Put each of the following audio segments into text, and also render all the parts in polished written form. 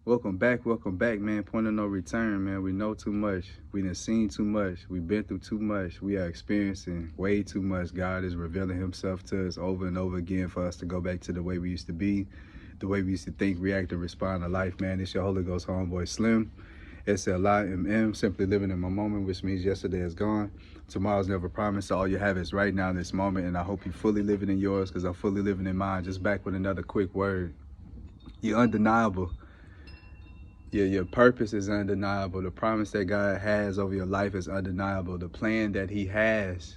Welcome back, man. Point of no return, man. We know too much. We done seen too much. We've been through too much. We are experiencing way too much. God is revealing himself to us over and over again for us to go back to the way we used to be, the way we used to think, react, and respond to life, man. It's your Holy Ghost homeboy Slim. SLIMM, simply living in my moment, which means yesterday is gone. Tomorrow's never promised. So all you have is right now in this moment. And I hope you're fully living in yours because I'm fully living in mine. Just back with another quick word. You're undeniable. Your purpose is undeniable. The promise that God has over your life is undeniable. The plan that he has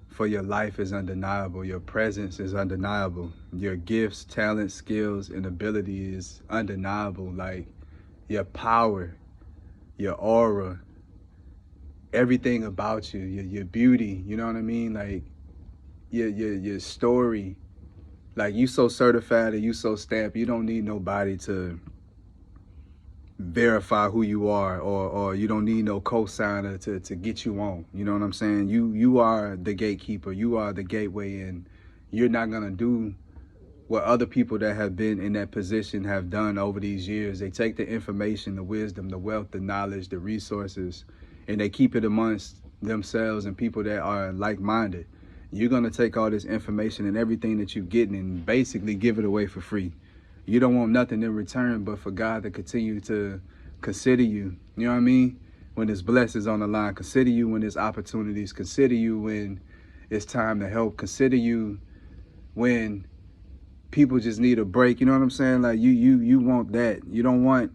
for your life is undeniable. Your presence is undeniable. Your gifts, talents, skills, and ability is undeniable. Like your power, your aura, everything about you, your beauty, you know what I mean? Like your story. Like you so certified and you so stamped, you don't need nobody to verify who you are, or you don't need no co-signer to get you on. You know what I'm saying? You are the gatekeeper. You are the gateway, and you're not gonna do what other people that have been in that position have done over these years. They take the information, the wisdom, the wealth, the knowledge, the resources, and they keep it amongst themselves and people that are like-minded. You're gonna take all this information and everything that you're getting and basically give it away for free. You don't want nothing in return but for God to continue to consider you. You know what I mean? When his blessings on the line, consider you when there's opportunities, consider you when it's time to help, consider you when people just need a break. You know what I'm saying? Like you want that. You don't want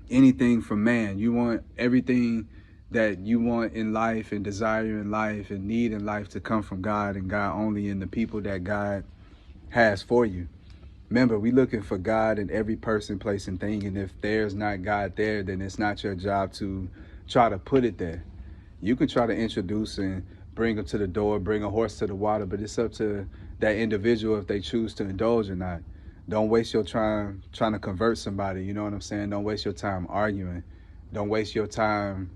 anything from man. You want everything that you want in life and desire in life and need in life to come from God and God only, and the people that God has for you. Remember, we looking for God in every person, place, and thing. And if there's not God there, then it's not your job to try to put it there. You can try to introduce and bring them to the door, bring a horse to the water, but it's up to that individual if they choose to indulge or not. Don't waste your time trying to convert somebody. You know what I'm saying? Don't waste your time arguing. Don't waste your time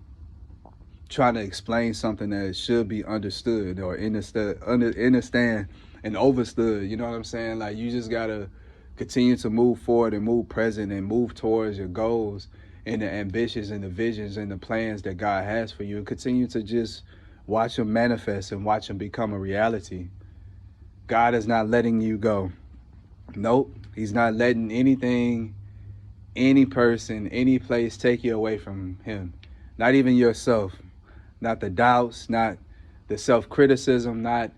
trying to explain something that should be understood or understand and overstood. You know what I'm saying? Like you just gotta continue to move forward and move present and move towards your goals and the ambitions and the visions and the plans that God has for you, and continue to just watch them manifest and watch them become a reality. God is not letting you go. Nope. He's not letting anything, any person, any place take you away from him. Not even yourself. Not the doubts, not the self-criticism, not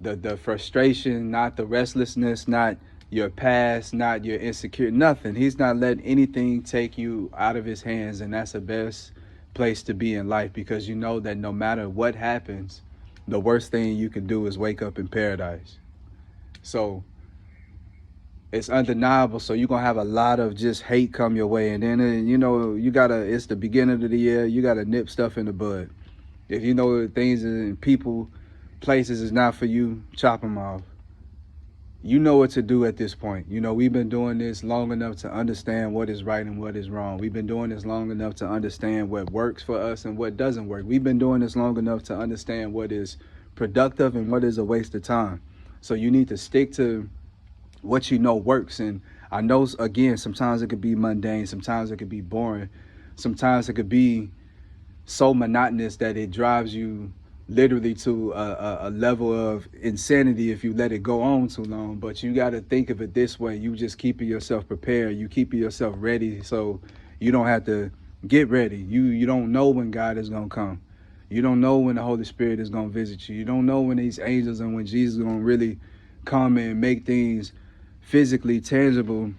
the frustration, not the restlessness, not your past, not your insecurity, nothing. He's not letting anything take you out of his hands, and that's the best place to be in life, because you know that no matter what happens, the worst thing you can do is wake up in paradise. So it's undeniable. So you're gonna have a lot of just hate come your way, and then you gotta. It's the beginning of the year. You gotta nip stuff in the bud. If you know things and people, places is not for you, chop them off. You know what to do at this point. You know, we've been doing this long enough to understand what is right and what is wrong. We've been doing this long enough to understand what works for us and what doesn't work. We've been doing this long enough to understand what is productive and what is a waste of time. So you need to stick to what you know works. And I know, again, sometimes it could be mundane, sometimes it could be boring, sometimes it could be so monotonous that it drives you literally to a level of insanity if you let it go on too long. But you got to think of it this way. You just keeping yourself prepared. You keeping yourself ready, so you don't have to get ready. You don't know when God is going to come. You don't know when the Holy Spirit is going to visit you. You don't know when these angels and when Jesus is going to really come and make things physically tangible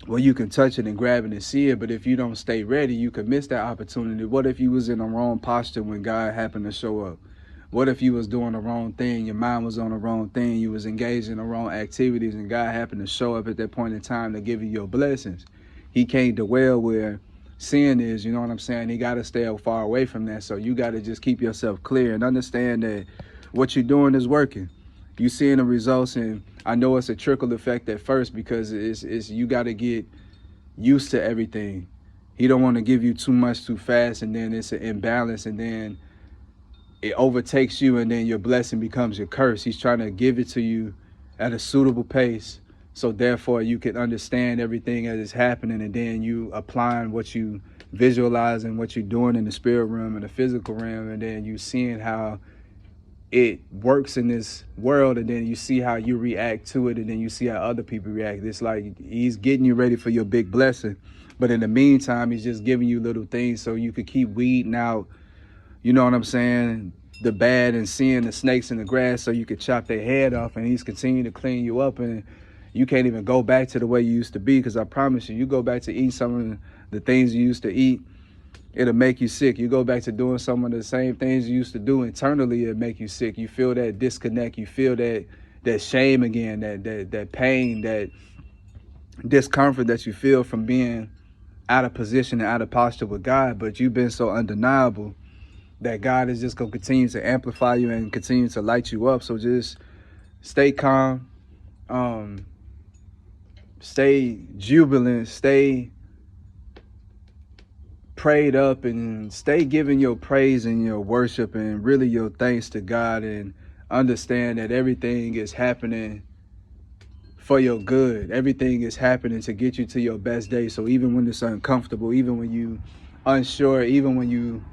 where you can touch it and grab it and see it. But if you don't stay ready, you could miss that opportunity. What if you was in the wrong posture when God happened to show up? What if you was doing the wrong thing? Your mind was on the wrong thing. You was engaged in the wrong activities, and God happened to show up at that point in time to give you your blessings. He came to dwell where sin is, you know what I'm saying? He got to stay far away from that. So you got to just keep yourself clear and understand that what you're doing is working. You seeing the results, and I know it's a trickle effect at first because it's you got to get used to everything. He don't want to give you too much too fast, and then it's an imbalance, and then it overtakes you, and then your blessing becomes your curse. He's trying to give it to you at a suitable pace So therefore you can understand everything as it's happening, and then you applying what you visualize and what you're doing in the spirit realm and the physical realm, and then you seeing how it works in this world, and then you see how you react to it, and then you see how other people react. It's like he's getting you ready for your big blessing, but in the meantime he's just giving you little things so you could keep weeding out, you know what I'm saying, the bad, and seeing the snakes in the grass so you could chop their head off, and he's continuing to clean you up, and you can't even go back to the way you used to be, because I promise you go back to eating some of the things you used to eat, it'll make you sick. You go back to doing some of the same things you used to do internally, it'll make you sick. You feel that disconnect, you feel that shame again, that pain, that discomfort that you feel from being out of position and out of posture with God, but you've been so undeniable that God is just going to continue to amplify you and continue to light you up. So just stay calm, stay jubilant, stay prayed up, and stay giving your praise and your worship and really your thanks to God, and understand that everything is happening for your good. Everything is happening to get you to your best day. So even when it's uncomfortable, even when you unsure, even when you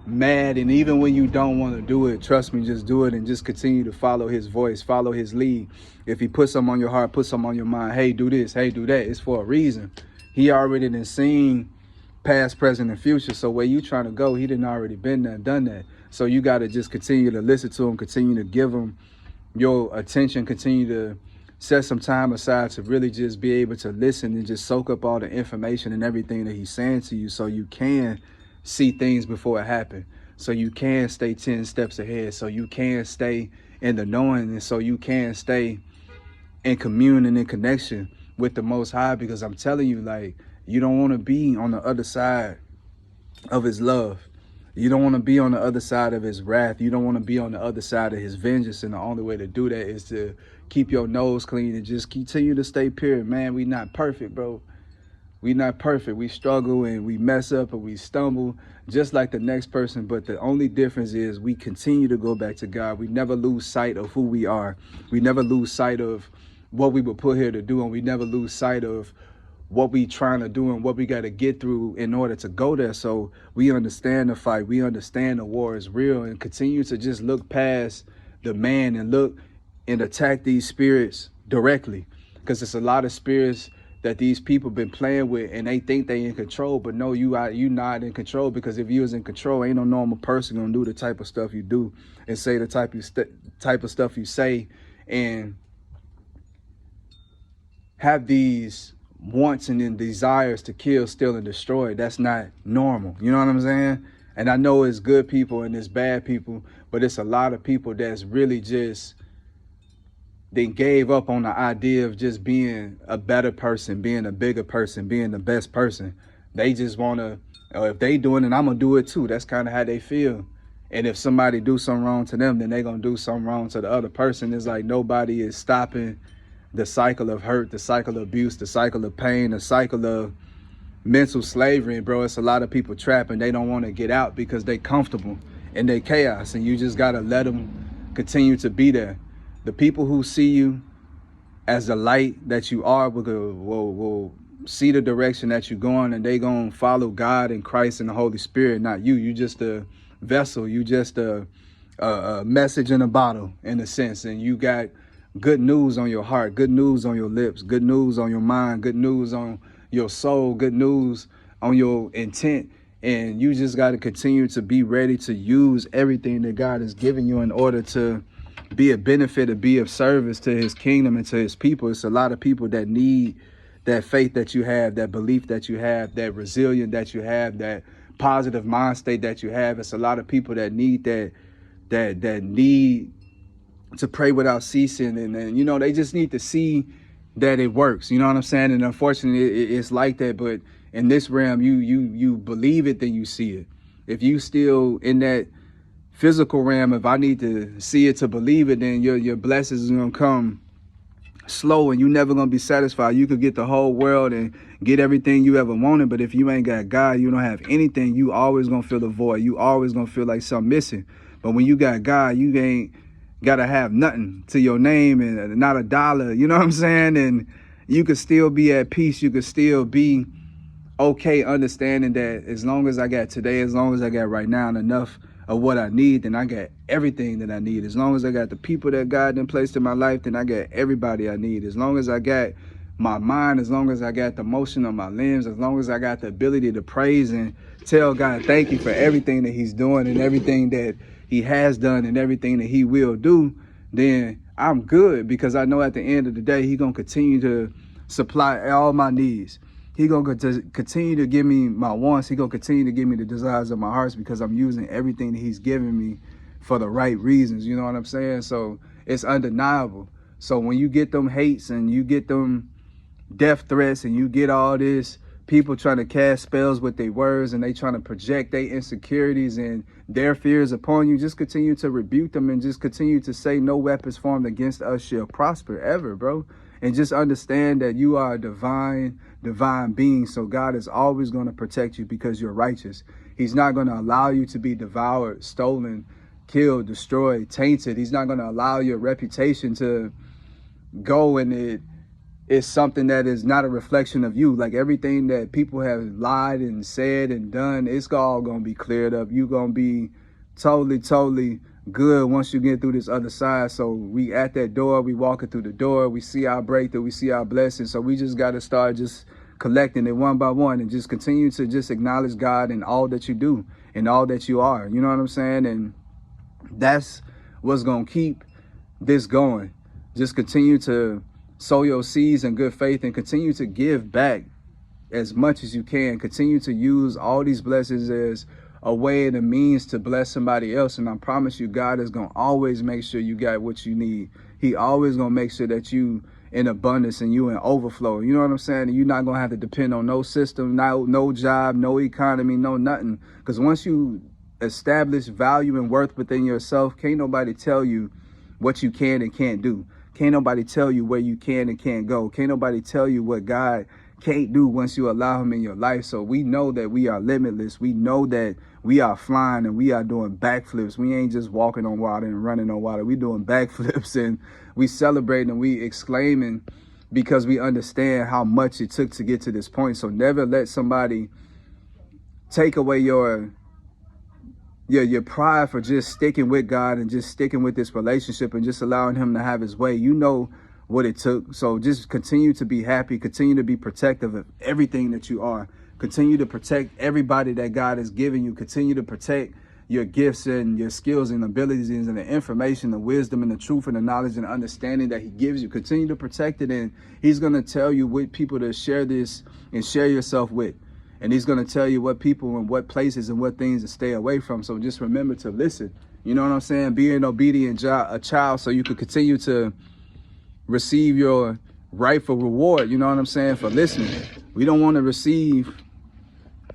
mad, and even when you don't want to do it, trust me, just do it, and just continue to follow his voice, follow his lead. If he puts something on your heart, put something on your mind, hey, do this, hey, do that, it's for a reason. He already done seen past, present, and future. So where you trying to go, he didn't already been there, done that. So you got to just continue to listen to him, continue to give him your attention, continue to set some time aside to really just be able to listen and just soak up all the information and everything that he's saying to you, so you can see things before it happens, so you can stay 10 steps ahead, so you can stay in the knowing, and so you can stay in commune and in connection with the Most High. Because I'm telling you, like, you don't want to be on the other side of his love. You don't want to be on the other side of his wrath. You don't want to be on the other side of his vengeance. And the only way to do that is to keep your nose clean and just continue to stay pure. Man, we not perfect, bro. We not perfect. We struggle and we mess up and we stumble just like the next person. But the only difference is we continue to go back to God. We never lose sight of who we are. We never lose sight of what we were put here to do. And we never lose sight of what we trying to do and what we got to get through in order to go there. So we understand the fight. We understand the war is real, and continue to just look past the man and look and attack these spirits directly. Because it's a lot of spirits that these people been playing with, and they think they in control, but no, you not in control. Because if you was in control, ain't no normal person gonna do the type of stuff you do and say the type of stuff you say, and have these wants and then desires to kill, steal, and destroy. That's not normal. You know what I'm saying? And I know it's good people and it's bad people, but it's a lot of people that's really just, they gave up on the idea of just being a better person, being a bigger person, being the best person. They just want to, if they doing it, I'm going to do it too. That's kind of how they feel. And if somebody do something wrong to them, then they going to do something wrong to the other person. It's like nobody is stopping the cycle of hurt, the cycle of abuse, the cycle of pain, the cycle of mental slavery. And bro, it's a lot of people trapped and they don't want to get out because they comfortable in their chaos. And you just got to let them continue to be there. The people who see you as the light that you are will see the direction that you're going, and they going to follow God and Christ and the Holy Spirit, not you. You just a vessel. You just a message in a bottle, in a sense. And you got good news on your heart, good news on your lips, good news on your mind, good news on your soul, good news on your intent. And you just got to continue to be ready to use everything that God has given you in order to be a benefit, to be of service to his kingdom and to his people. It's a lot of people that need that faith that you have, that belief that you have, that resilience that you have, that positive mind state that you have. It's a lot of people that need that need to pray without ceasing, and you know, they just need to see that it works. You know what I'm saying? And unfortunately, it's like that. But in this realm, you believe it, then you see it. If you still in that physical realm, if I need to see it to believe it, then your blessings is gonna come slow, and you never gonna be satisfied. You could get the whole world and get everything you ever wanted, but if you ain't got God, you don't have anything. You always gonna feel the void. You always gonna feel like something missing. But when you got God, you ain't gotta have nothing to your name and not a dollar. You know what I'm saying? And you could still be at peace. You could still be okay, understanding that as long as I got today, as long as I got right now and enough of what I need, then I got everything that I need. As long as I got the people that God then placed in my life, then I got everybody I need. As long as I got my mind, as long as I got the motion on my limbs, as long as I got the ability to praise and tell God thank you for everything that he's doing and everything that he has done and everything that he will do, then I'm good, because I know at the end of the day, he's going to continue to supply all my needs. He gonna continue to give me my wants. He gonna continue to give me the desires of my hearts, because I'm using everything that he's giving me for the right reasons. You know what I'm saying? So it's undeniable. So when you get them hates and you get them death threats and you get all this people trying to cast spells with their words and they trying to project their insecurities and their fears upon you, just continue to rebuke them and just continue to say no weapons formed against us shall prosper ever, bro. And just understand that you are a divine being. So God is always going to protect you because you're righteous. He's not going to allow you to be devoured, stolen, killed, destroyed, tainted. He's not going to allow your reputation to go and it's something that is not a reflection of you. Like everything that people have lied and said and done, it's all going to be cleared up. You're going to be totally good once you get through this other side. So we at that door, we walking through the door, we see our breakthrough, we see our blessing. So we just got to start just collecting it one by one and just continue to just acknowledge God in all that you do and all that you are. You know what I'm saying? And that's what's going to keep this going. Just continue to sow your seeds in good faith and continue to give back as much as you can. Continue to use all these blessings as a way and a means to bless somebody else. And I promise you, God is going to always make sure you got what you need. He always going to make sure that you in abundance and you in overflow. You know what I'm saying? And you're not going to have to depend on no system, no job, no economy, no nothing. Because once you establish value and worth within yourself, can't nobody tell you what you can and can't do. Can't nobody tell you where you can and can't go. Can't nobody tell you what God can't do once you allow him in your life. So we know that we are limitless. We know that we are flying and we are doing backflips. We ain't just walking on water and running on water. We doing backflips and we celebrating and we exclaiming because we understand how much it took to get to this point. So never let somebody take away your pride for just sticking with God and just sticking with this relationship and just allowing him to have his way. You know what it took. So just continue to be happy, continue to be protective of everything that you are. Continue to protect everybody that God has given you. Continue to protect your gifts and your skills and abilities and the information, the wisdom and the truth and the knowledge and understanding that he gives you. Continue to protect it, and he's going to tell you what people to share this and share yourself with. And he's going to tell you what people and what places and what things to stay away from. So just remember to listen. You know what I'm saying? Be an obedient child so you can continue to receive your rightful reward. You know what I'm saying? For listening. We don't want to receive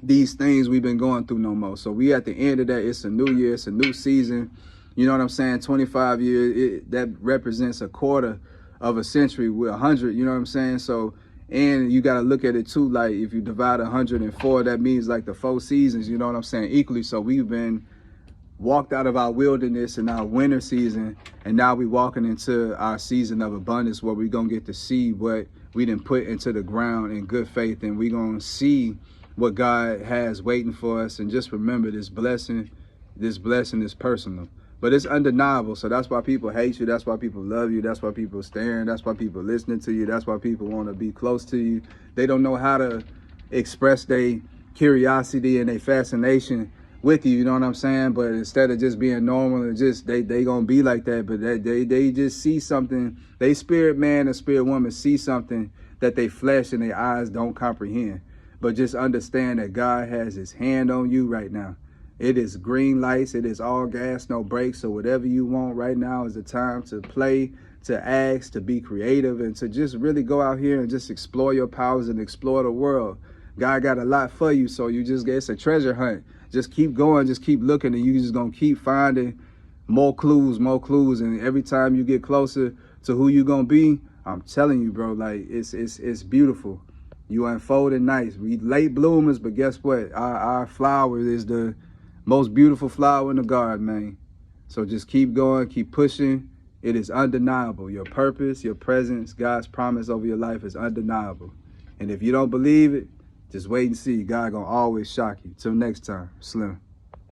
these things we've been going through no more. So we at the end of that, it's a new year, it's a new season. You know what I'm saying? 25 years, that represents a quarter of a century with 100. You know what I'm saying? So, and you got to look at it too, like if you divide 104, that means like the 4 seasons, you know what I'm saying, equally. So we've been walked out of our wilderness and our winter season, and now we walking into our season of abundance where we're going to get to see what we done put into the ground in good faith, and we're going to see what God has waiting for us. And just remember, this blessing is personal. But it's undeniable. So that's why people hate you. That's why people love you. That's why people staring. That's why people listening to you. That's why people want to be close to you. They don't know how to express their curiosity and their fascination with you. You know what I'm saying? But instead of just being normal and just they gonna be like that, but they just see something. They spirit man and spirit woman see something that they flesh and their eyes don't comprehend. But just understand that God has his hand on you right now. It is green lights. It is all gas, no brakes. So whatever you want right now is the time to play, to ask, to be creative, and to just really go out here and just explore your powers and explore the world. God got a lot for you. So you just, it's a treasure hunt. Just keep going, just keep looking, and you just going to keep finding more clues. And every time you get closer to who you going to be, I'm telling you, bro, like it's beautiful. You unfolding nice. We late bloomers, but guess what? Our flower is the most beautiful flower in the garden, man. So just keep going, keep pushing, It is undeniable. Your purpose, your presence, God's promise over your life is undeniable. And if you don't believe it, just wait and see. God gonna always shock you. Till next time, Slim.